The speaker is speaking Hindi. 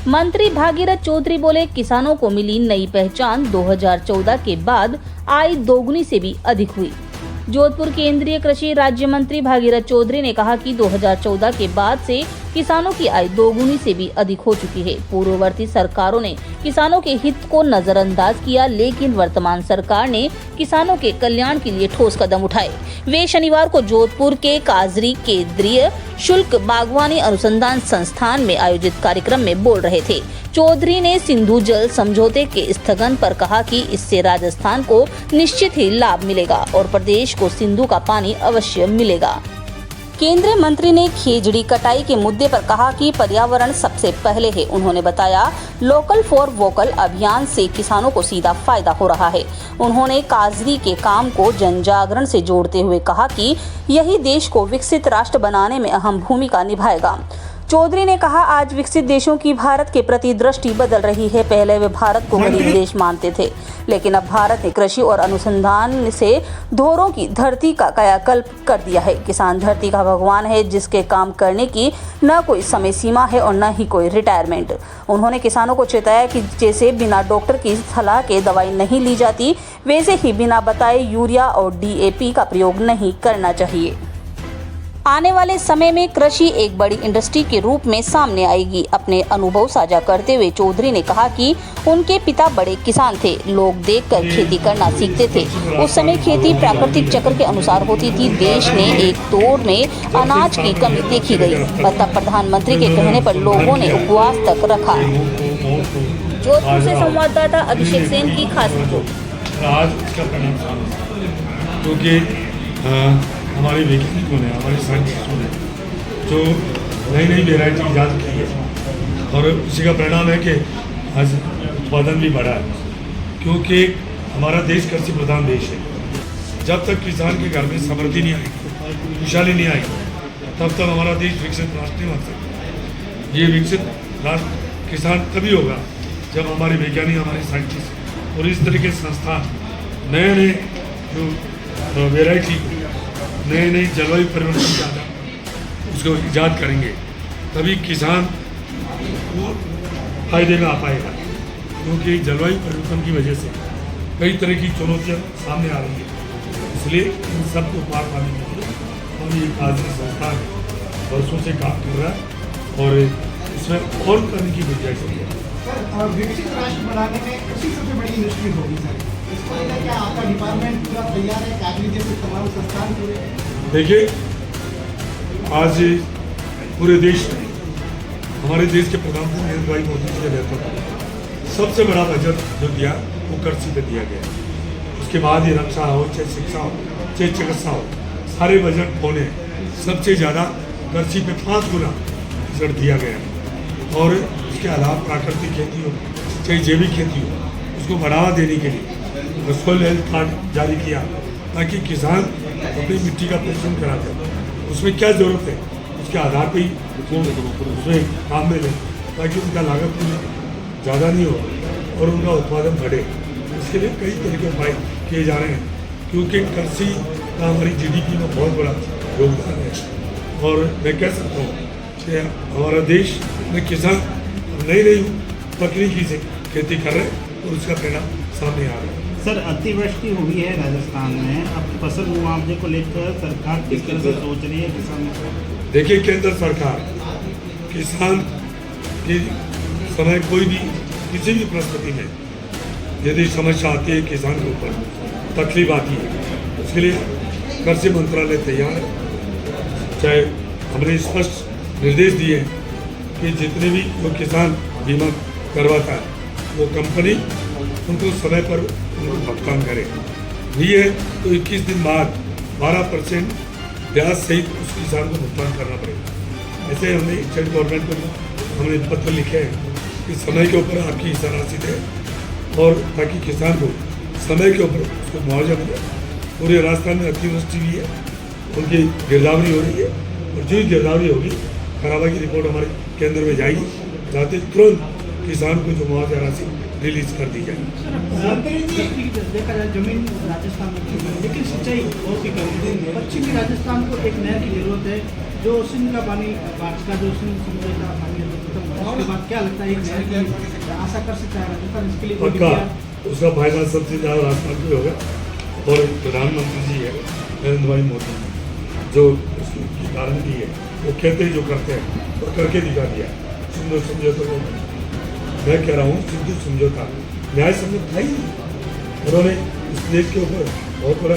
मंत्री भागीरथ चौधरी बोले, किसानों को मिली नई पहचान, 2014 के बाद आय दोगुनी से भी अधिक हुई। जोधपुर केंद्रीय कृषि राज्य मंत्री भागीरथ चौधरी ने कहा कि 2014 के बाद से किसानों की आय दोगुनी से भी अधिक हो चुकी है। पूर्ववर्ती सरकारों ने किसानों के हित को नजरअंदाज किया, लेकिन वर्तमान सरकार ने किसानों के कल्याण के लिए ठोस कदम उठाए। वे शनिवार को जोधपुर के काजरी केंद्रीय शुल्क बागवानी अनुसंधान संस्थान में आयोजित कार्यक्रम में बोल रहे थे। चौधरी ने सिंधु जल समझौते के स्थगन पर कहा कि इससे राजस्थान को निश्चित ही लाभ मिलेगा और प्रदेश को सिंधु का पानी अवश्य मिलेगा। केंद्रीय मंत्री ने खेजड़ी कटाई के मुद्दे पर कहा कि पर्यावरण सबसे पहले है। उन्होंने बताया, लोकल फॉर वोकल अभियान से किसानों को सीधा फायदा हो रहा है। उन्होंने काजरी के काम को जन जागरण से जोड़ते हुए कहा कि यही देश को विकसित राष्ट्र बनाने में अहम भूमिका निभाएगा। चौधरी ने कहा, आज विकसित देशों की भारत के प्रति दृष्टि बदल रही है। पहले वे भारत को गरीब देश मानते थे, लेकिन अब भारत ने कृषि और अनुसंधान से धोरों की धरती का कायाकल्प कर दिया है। किसान धरती का भगवान है, जिसके काम करने की न कोई समय सीमा है और न ही कोई रिटायरमेंट। उन्होंने किसानों को चेताया कि जैसे बिना डॉक्टर की सलाह के दवाई नहीं ली जाती, वैसे ही बिना बताए यूरिया और DAP का प्रयोग नहीं करना चाहिए। आने वाले समय में कृषि एक बड़ी इंडस्ट्री के रूप में सामने आएगी। अपने अनुभव साझा करते हुए चौधरी ने कहा कि उनके पिता बड़े किसान थे। लोग देखकर खेती करना सीखते थे। उस समय खेती प्राकृतिक चक्र के अनुसार होती थी। देश ने एक दौर में अनाज की कमी देखी गई। तब प्रधानमंत्री के कहने पर लोगों ने उपवास तक रखा। जोधपुर से संवाददाता अभिषेक सेन की खास रिपोर्ट। हमारे वैज्ञानिकों ने, हमारे साइंटिस्टों ने जो नई नई वेराइटी ईजाद की है और उसी का परिणाम है कि आज उत्पादन भी बढ़ा है, क्योंकि हमारा देश कृषि प्रधान देश है। जब तक किसान के घर में समृद्धि नहीं आई, खुशहाली नहीं आई, तब तक हमारा देश विकसित राष्ट्र नहीं बन सकता। ये विकसित राष्ट्र किसान तभी होगा जब हमारे वैज्ञानिक, हमारे साइंटिस्ट और इस तरह के संस्थान नए नए जो वेराइटी, नए नए जलवायु परिवर्तन ज़्यादा उसको ईजाद करेंगे, तभी किसान को फायदे में आ पाएगा। क्योंकि जलवायु परिवर्तन की वजह से कई तरह की चुनौतियाँ सामने आ रही है, इसलिए इन सबको पार पाने के लिए हम ये काजरी संस्थान वर्षों से काम कर रहा है और इसमें और करने की गुंजाइश है। सर, विकसित राष्ट्र बनाने में कृषि सबसे बड़ी इंडस्ट्री होगी सर, इसको लेकर क्या आपका डिपार्टमेंट पूरा तैयार है? काजरी जैसे तमाम संस्थान पूरे? देखिए, आज पूरे देश में हमारे देश के प्रधानमंत्री नरेंद्र भाई मोदी जी के नेतृत्व में सबसे बड़ा बजट जो दिया वो कृषि पे दिया गया। उसके बाद ही रक्षा हो, चाहे शिक्षा हो, चाहे चिकित्सा हो, सारे बजट होने सबसे ज़्यादा कृषि पे 5 गुना बजट दिया गया। और इसके अलावा प्राकृतिक खेती हो, चाहे जैविक खेती हो, उसको बढ़ावा देने के लिए सॉइल हेल्थ कार्ड जारी किया, ताकि किसान अपनी मिट्टी का परीक्षण कराकर उसमें क्या ज़रूरत है उसके आधार पर ही वो उसमें काम में लें, ताकि उनका लागत ज़्यादा नहीं हो और उनका उत्पादन बढ़े। इसके लिए कई तरह के उपाय किए जा रहे हैं, क्योंकि कृषि का हमारी GDP में बहुत बड़ा योगदान है। और मैं कह सकता हूँ कि हमारा देश में किसान नई नई तकनीकी से खेती कर रहे हैं और उसका परिणाम सामने आ रहा है। सर, अतिवृष्टि हुई है राजस्थान में, अब फसल मुआवजे को लेकर सरकार किस तरह से सोच रही है किसानों को? देखिए, केंद्र सरकार किसान की समय कोई भी किसी भी परिस्थिति में यदि समस्या आती है, किसान के ऊपर तकलीफ आती है, उसके लिए कृषि मंत्रालय तैयार है। चाहे हमने स्पष्ट निर्देश दिए कि जितने भी जो किसान बीमा करवाता है वो कंपनी उनको समय पर उनको भुगतान करे। ये है तो 21 दिन बाद 12% ब्याज सहित उस किसान को भुगतान करना पड़ेगा। ऐसे हमने स्टेट गवर्नमेंट को हमने पत्र लिखे हैं कि समय के ऊपर आपकी हिस्सा राशि दें, और ताकि किसान को समय के ऊपर उसको मुआवजा मिले। पूरे राजस्थान में अतिवृष्टि भी है, उनकी गिरदावरी हो रही है, और जो गिरदावरी होगी खराबा की रिपोर्ट हमारे केंद्र में जाएगी, जाते तुरंत किसान को जो मुआवजा राशि रिलीज कर दी जाएगी। देखा जाए जमीन राजस्थान में, लेकिन सिंचाई बहुत ही कम है। पश्चिमी राजस्थान को एक नहर की जरूरत है, जो सिंध का पानी बारिश का जो सिंध समुद्र का पानी खत्म हुआ, उसके बाद क्या लगता है एक नहर की आशा कर सकता है राजस्थान इसके लिए कोई पक्का विज्ञान? उसका फायदा सबसे ज़्यादा राजस्थान को होगा। और प्रधानमंत्री जी है नरेंद्र भाई मोदी जो उसकी गारंटी है, वो कहते हैं जो करते हैं तो करके दिखा दिया। सिंधु समझौता को मैं कह रहा हूँ, सिंधु समझौता न्याय समझौता था ही नहीं। उन्होंने इस देश के ऊपर बहुत बड़ा